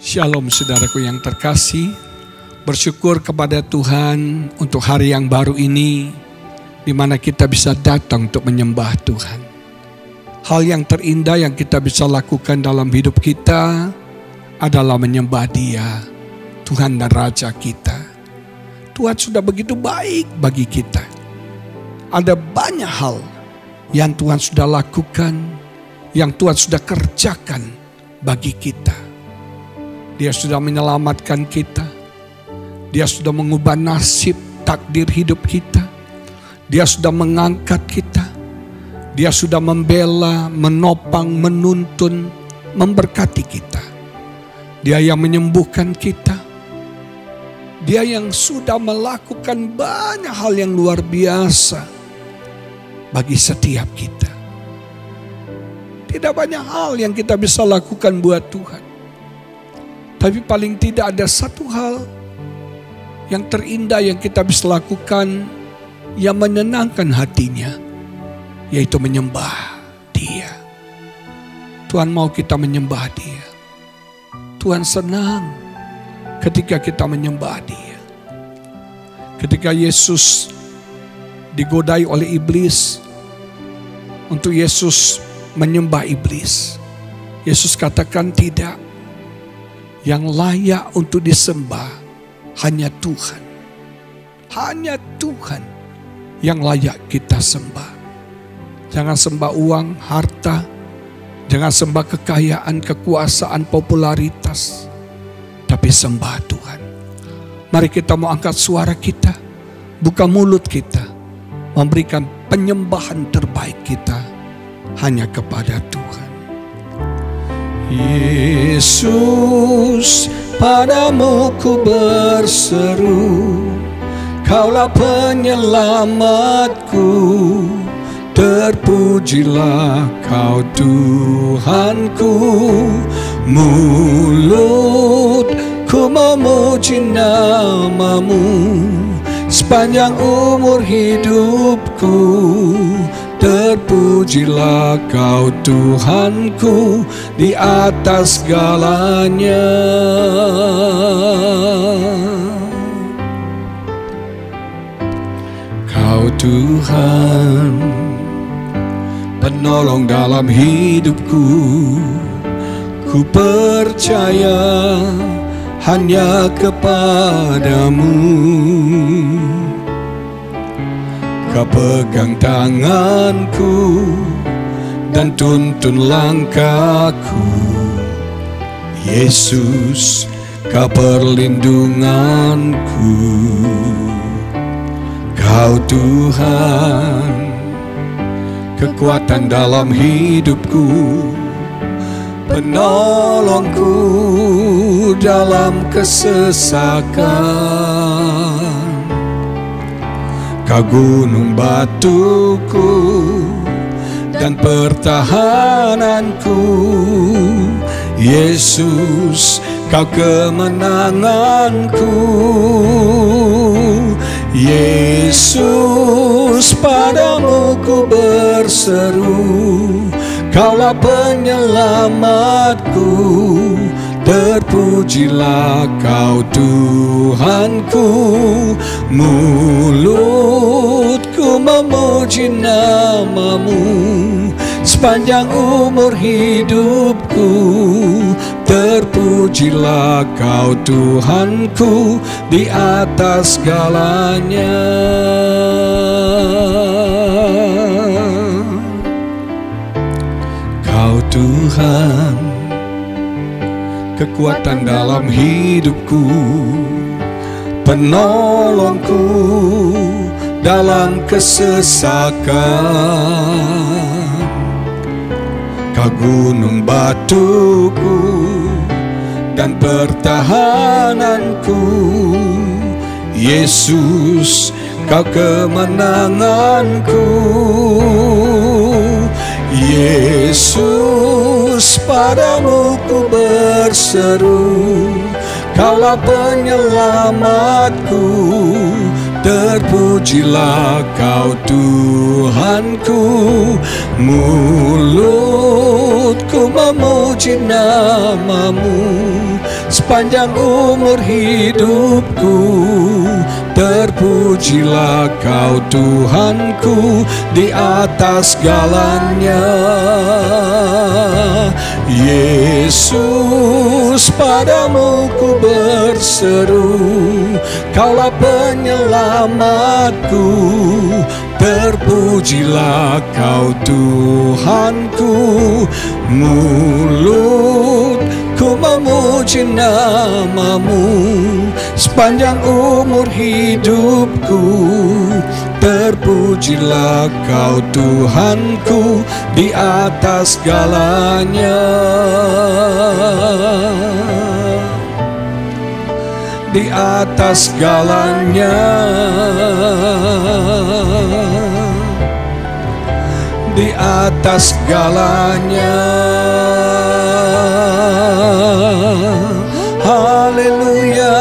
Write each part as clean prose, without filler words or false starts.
Shalom saudaraku yang terkasih, bersyukur kepada Tuhan untuk hari yang baru ini, di mana kita bisa datang untuk menyembah Tuhan. Hal yang terindah yang kita bisa lakukan dalam hidup kita adalah menyembah Dia, Tuhan dan Raja kita. Tuhan sudah begitu baik bagi kita. Ada banyak hal yang Tuhan sudah lakukan, yang Tuhan sudah kerjakan bagi kita. Dia sudah menyelamatkan kita. Dia sudah mengubah nasib takdir hidup kita. Dia sudah mengangkat kita. Dia sudah membela, menopang, menuntun, memberkati kita. Dia yang menyembuhkan kita. Dia yang sudah melakukan banyak hal yang luar biasa bagi setiap kita. Tidak banyak hal yang kita bisa lakukan buat Tuhan. Tapi paling tidak ada satu hal yang terindah yang kita bisa lakukan yang menyenangkan hatinya, yaitu menyembah Dia. Tuhan mau kita menyembah Dia. Tuhan senang ketika kita menyembah Dia. Ketika Yesus digodai oleh iblis, untuk Yesus menyembah iblis, Yesus katakan tidak. Yang layak untuk disembah hanya Tuhan. Hanya Tuhan yang layak kita sembah. Jangan sembah uang, harta. Jangan sembah kekayaan, kekuasaan, popularitas. Tapi sembah Tuhan. Mari kita mau angkat suara kita. Buka mulut kita. Memberikan penyembahan terbaik kita hanya kepada Tuhan. Yesus, padamu ku berseru, Kaulah penyelamatku, terpujilah Kau Tuhanku. Mulutku memuji nama-Mu sepanjang umur hidupku. Terpujilah Kau Tuhanku di atas segalanya. Kau Tuhan, penolong dalam hidupku. Ku percaya hanya kepadamu. Kau pegang tanganku dan tuntun langkahku. Yesus, Kau perlindunganku. Kau Tuhan, kekuatan dalam hidupku, penolongku dalam kesesakan. Kau gunung batuku dan pertahananku. Yesus, Kau kemenanganku. Yesus, padamu ku berseru, Kaulah penyelamatku. Terpujilah Kau Tuhanku. Mulutku memuji nama-Mu sepanjang umur hidupku. Terpujilah Kau Tuhanku di atas segalanya. Kau Tuhan, kekuatan dalam hidupku, penolongku dalam kesesakan. Kau gunung batuku dan pertahananku, Yesus, Kau kemenanganku. Yesus, padamu ku berseru, Kaulah penyelamatku. Terpujilah Kau Tuhanku, mulutku memuji nama-Mu sepanjang umur hidupku. Terpujilah Kau Tuhanku di atas segalanya. Yesus, padamu ku berseru, Kaulah penyelamatku. Terpujilah Kau Tuhanku, mulutku memuji nama-Mu sepanjang umur hidupku. Terpujilah Kau Tuhanku di atas segalanya. Di atas segalanya, di atas segalanya. Haleluya.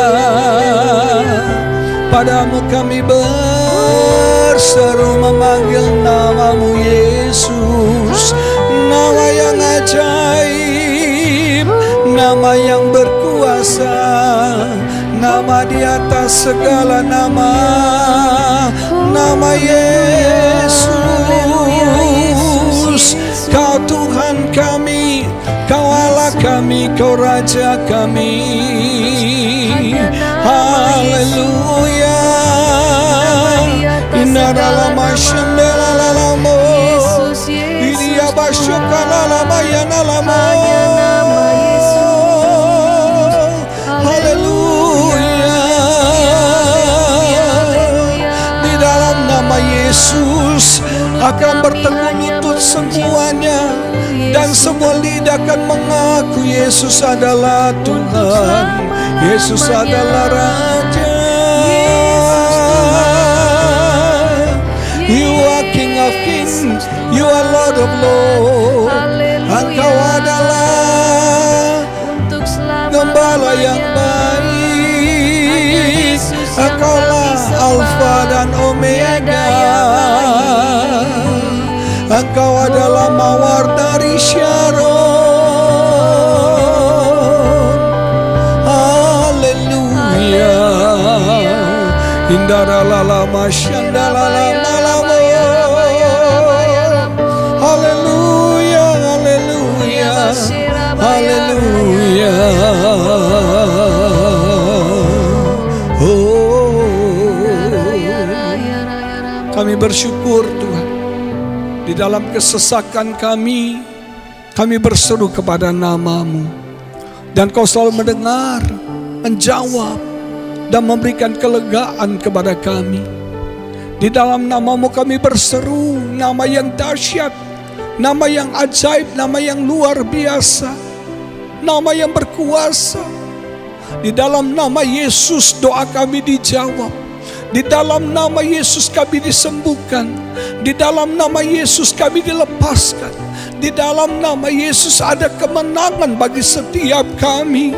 Padamu kami berseru, memanggil nama-Mu Yesus, nama yang ajaib, nama yang berkuasa, nama di atas segala nama, nama Yesus. Kau Tuhan kami, Kau Allah kami, Kau Raja kami. Haleluya. Inaralama shendelalamo, idia bashokalalama yanalamo. Yesus akan berteguh lutut semuanya, dan semua lidah akan mengaku Yesus adalah Tuhan, Yesus adalah Raja. You are King of Kings, You are Lord of Lords. Engkau adalah Gembala yang baik, Engkaulah Alfa dan Omega. Engkau adalah Mawar dari Syaron. Haleluya. Indaralama shandalalama. Haleluya, haleluya, haleluya. Kami bersyukur Tuhan, di dalam kesesakan kami berseru kepada nama-Mu, dan Kau selalu mendengar, menjawab, dan memberikan kelegaan kepada kami. Di dalam nama-Mu kami berseru, nama yang dahsyat, nama yang ajaib, nama yang luar biasa, nama yang berkuasa. Di dalam nama Yesus doa kami dijawab. Di dalam nama Yesus kami disembuhkan. Di dalam nama Yesus kami dilepaskan. Di dalam nama Yesus ada kemenangan bagi setiap kami.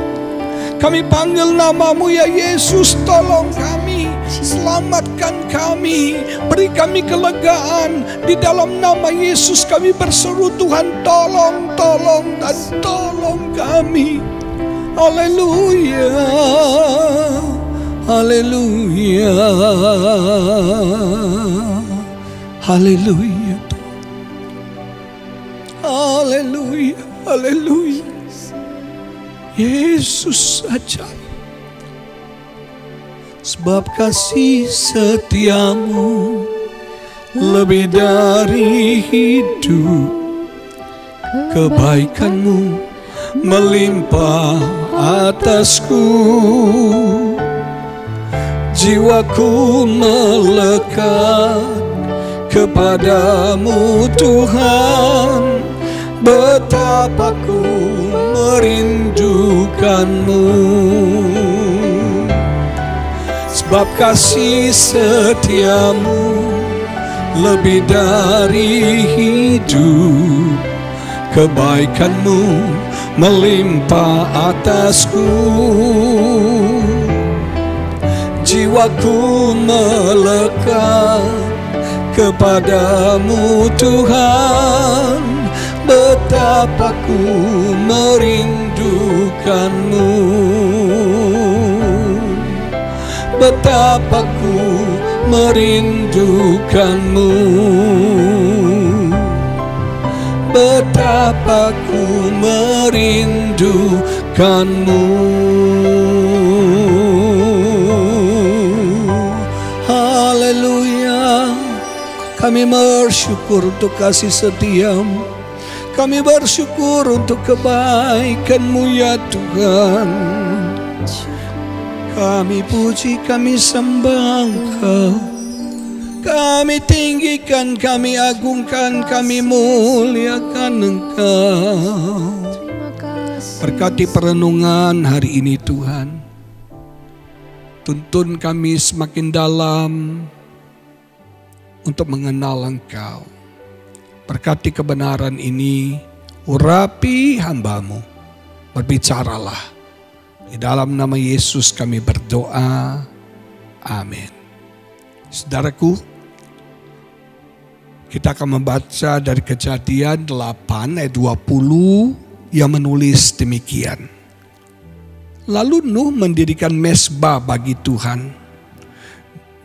Kami panggil nama-Mu ya Yesus, tolong kami, selamatkan kami, beri kami kelegaan. Di dalam nama Yesus kami berseru, Tuhan tolong, tolong, dan tolong kami. Haleluya. Haleluya. Haleluya. Haleluya. Haleluya. Yesus saja. Sebab kasih setiamu lebih dari hidup, kebaikanmu melimpah atasku. Jiwaku melekat kepadamu Tuhan, betapa ku merindukanmu. Sebab kasih setiamu lebih dari hidup, kebaikanmu melimpah atasku. Jiwaku melekat kepadamu Tuhan, betapa ku merindukanmu. Betapa ku merindukanmu. Betapa ku merindukanmu. Haleluya. Kami bersyukur untuk kasih setiamu. Kami bersyukur untuk kebaikan-Mu ya Tuhan. Kami puji, kami sembah Engkau. Kami tinggikan, kami agungkan, kami muliakan Engkau. Berkati perenungan hari ini Tuhan. Tuntun kami semakin dalam untuk mengenal Engkau. Berkati kebenaran ini, urapi hamba-Mu. Berbicaralah. Di dalam nama Yesus kami berdoa. Amin. Saudaraku, kita akan membaca dari Kejadian 8 ayat 20 yang menulis demikian. Lalu Nuh mendirikan mezbah bagi Tuhan.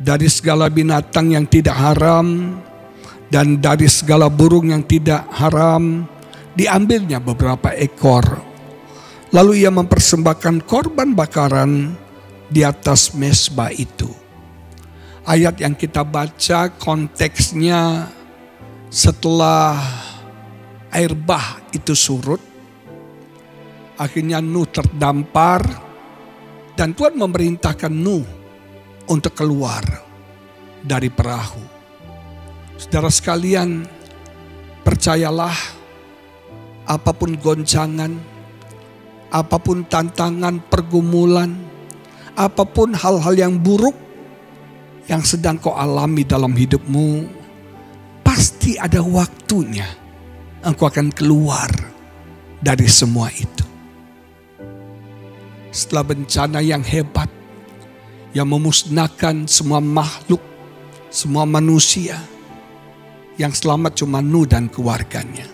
Dari segala binatang yang tidak haram dan dari segala burung yang tidak haram, diambilnya beberapa ekor. Lalu ia mempersembahkan korban bakaran di atas mezbah itu. Ayat yang kita baca konteksnya setelah air bah itu surut. Akhirnya Nuh terdampar dan Tuhan memerintahkan Nuh untuk keluar dari perahu. Saudara sekalian, percayalah, apapun goncangan, apapun tantangan, pergumulan, apapun hal-hal yang buruk yang sedang kau alami dalam hidupmu, pasti ada waktunya engkau akan keluar dari semua itu. Setelah bencana yang hebat, yang memusnahkan semua makhluk, semua manusia, yang selamat cuma Nuh dan keluarganya.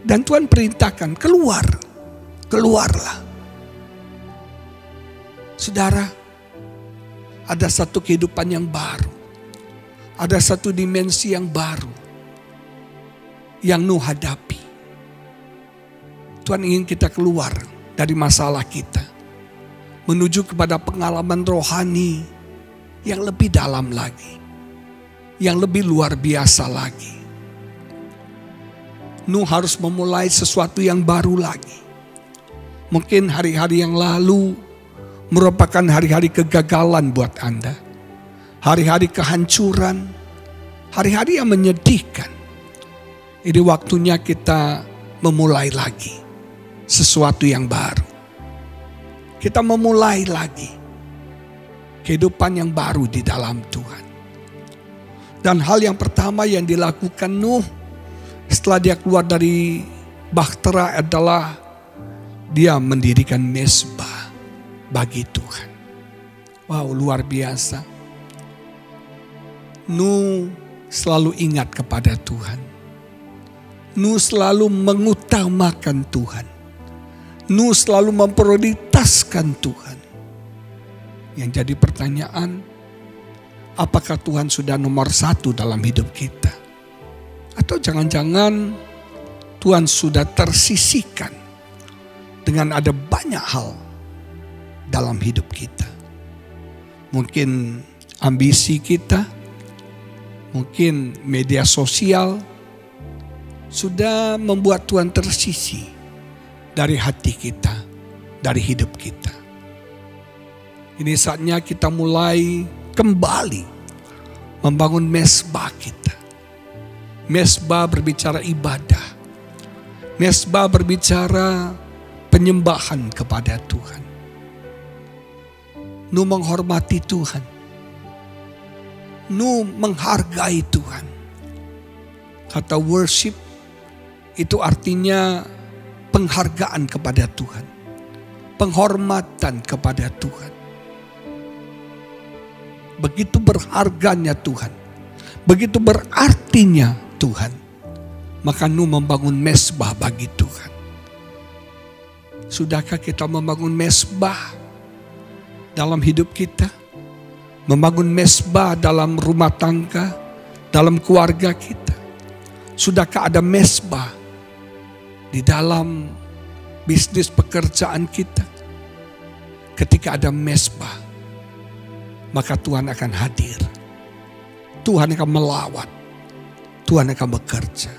Dan Tuhan perintahkan, keluarlah. Saudara, ada satu kehidupan yang baru. Ada satu dimensi yang baru yang Nuh hadapi. Tuhan ingin kita keluar dari masalah kita, menuju kepada pengalaman rohani yang lebih dalam lagi, yang lebih luar biasa lagi. Nuh harus memulai sesuatu yang baru lagi. Mungkin hari-hari yang lalu merupakan hari-hari kegagalan buat Anda. Hari-hari kehancuran, hari-hari yang menyedihkan. Ini waktunya kita memulai lagi sesuatu yang baru. Kita memulai lagi kehidupan yang baru di dalam Tuhan. Dan hal yang pertama yang dilakukan Nuh setelah dia keluar dari bahtera adalah dia mendirikan mezbah bagi Tuhan. Wow, luar biasa. Nuh selalu ingat kepada Tuhan. Nuh selalu mengutamakan Tuhan. Nuh selalu memprioritaskan Tuhan. Yang jadi pertanyaan, apakah Tuhan sudah nomor satu dalam hidup kita? Atau jangan-jangan Tuhan sudah tersisihkan dengan ada banyak hal dalam hidup kita. Mungkin ambisi kita, mungkin media sosial sudah membuat Tuhan tersisih dari hati kita, dari hidup kita. Ini saatnya kita mulai kembali membangun mezbah kita. Mesbah berbicara ibadah. Mesbah berbicara penyembahan kepada Tuhan. Nu menghormati Tuhan. Nu menghargai Tuhan. Kata worship itu artinya penghargaan kepada Tuhan. Penghormatan kepada Tuhan. Begitu berharganya Tuhan. Begitu berartinya Tuhan. Maka nu membangun mesbah bagi Tuhan. Sudahkah kita membangun mesbah dalam hidup kita? Membangun mesbah dalam rumah tangga, dalam keluarga kita. Sudahkah ada mesbah di dalam bisnis pekerjaan kita? Ketika ada mesbah, maka Tuhan akan hadir. Tuhan akan melawat. Tuhan akan bekerja.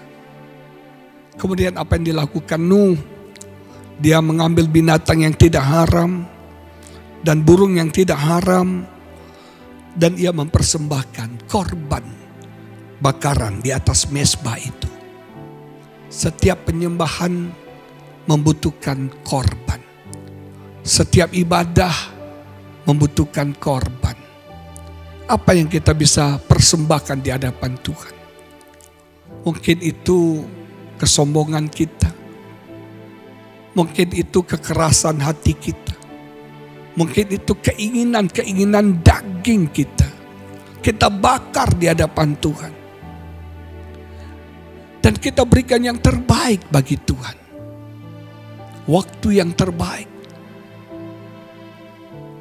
Kemudian apa yang dilakukan Nuh? Dia mengambil binatang yang tidak haram dan burung yang tidak haram. Dan ia mempersembahkan korban bakaran di atas mesbah itu. Setiap penyembahan membutuhkan korban. Setiap ibadah membutuhkan korban. Apa yang kita bisa persembahkan di hadapan Tuhan? Mungkin itu kesombongan kita. Mungkin itu kekerasan hati kita. Mungkin itu keinginan-keinginan daging kita. Kita bakar di hadapan Tuhan. Dan kita berikan yang terbaik bagi Tuhan. Waktu yang terbaik.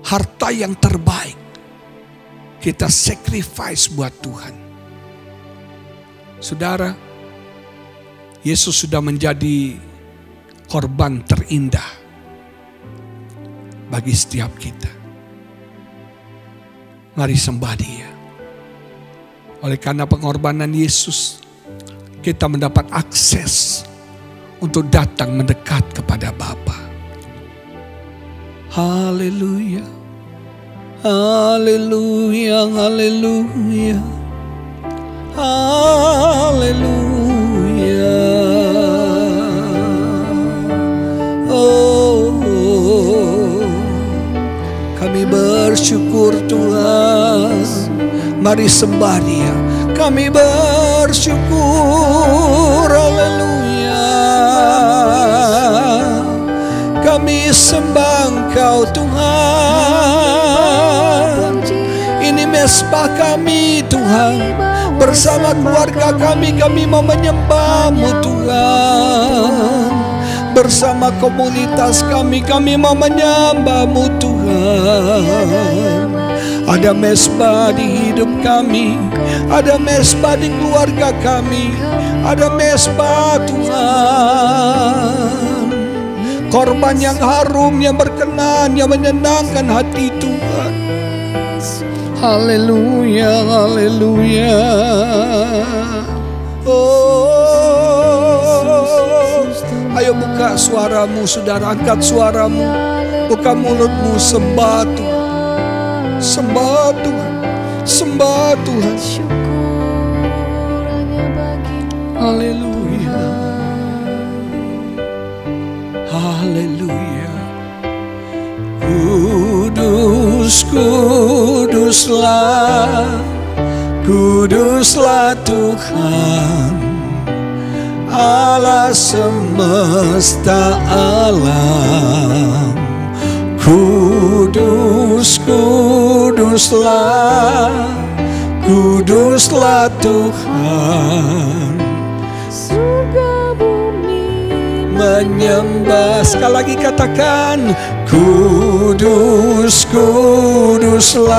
Harta yang terbaik. Kita sacrifice buat Tuhan. Saudara, Yesus sudah menjadi korban terindah bagi setiap kita. Mari sembah Dia. Oleh karena pengorbanan Yesus, kita mendapat akses untuk datang mendekat kepada Bapa. Haleluya. Haleluya, haleluya. Haleluya. Oh, kami bersyukur Tuhan. Mari sembah Dia. Kami bersyukur. Haleluya. Kami sembah Engkau Tuhan. Ini mesbah kami Tuhan. Bersama keluarga kami mau menyembah-Mu Tuhan. Bersama komunitas kami mau menyembah-Mu Tuhan. Ada mesbah di hidup kami. Ada mesbah di keluarga kami. Ada mesbah Tuhan. Korban yang harum, yang berkenan, yang menyenangkan hati Tuhan. Haleluya, haleluya. Oh, ayo buka suaramu, saudara, angkat suaramu, buka mulutmu, sembah Tuhan, sembah Tuhan, sembah Tuhan. Haleluya, haleluya. Kudus, kuduslah, kuduslah Tuhan, Allah semesta alam. Kudus, kuduslah, kuduslah Tuhan. Surga bumi menyembah. Sekali lagi katakan, kudus, kuduslah,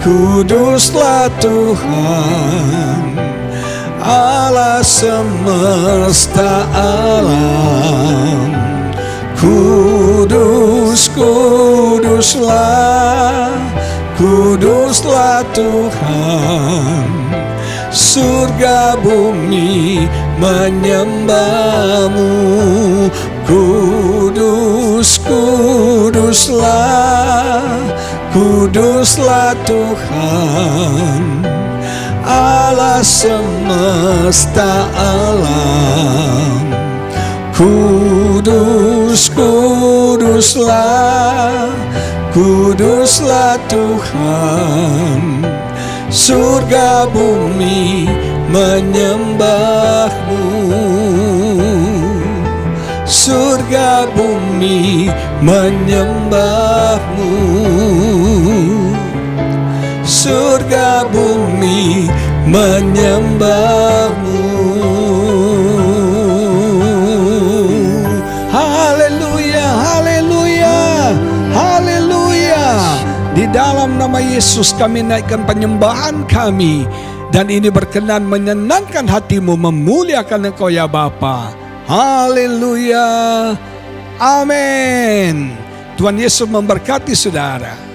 kuduslah Tuhan, Allah semesta alam. Kudus, kuduslah, kuduslah Tuhan. Surga bumi menyembah-Mu. Kudus, kuduslah, kuduslah Tuhan, Allah semesta alam. Kudus, kuduslah, kuduslah Tuhan. Surga bumi menyembah-Mu. Surga bumi menyembah-Mu. Surga bumi menyembah-Mu. Haleluya, haleluya, haleluya. Di dalam nama Yesus kami naikkan penyembahan kami. Dan ini berkenan menyenangkan hati-Mu, memuliakan Engkau ya Bapa. Haleluya. Amin. Tuhan Yesus memberkati saudara.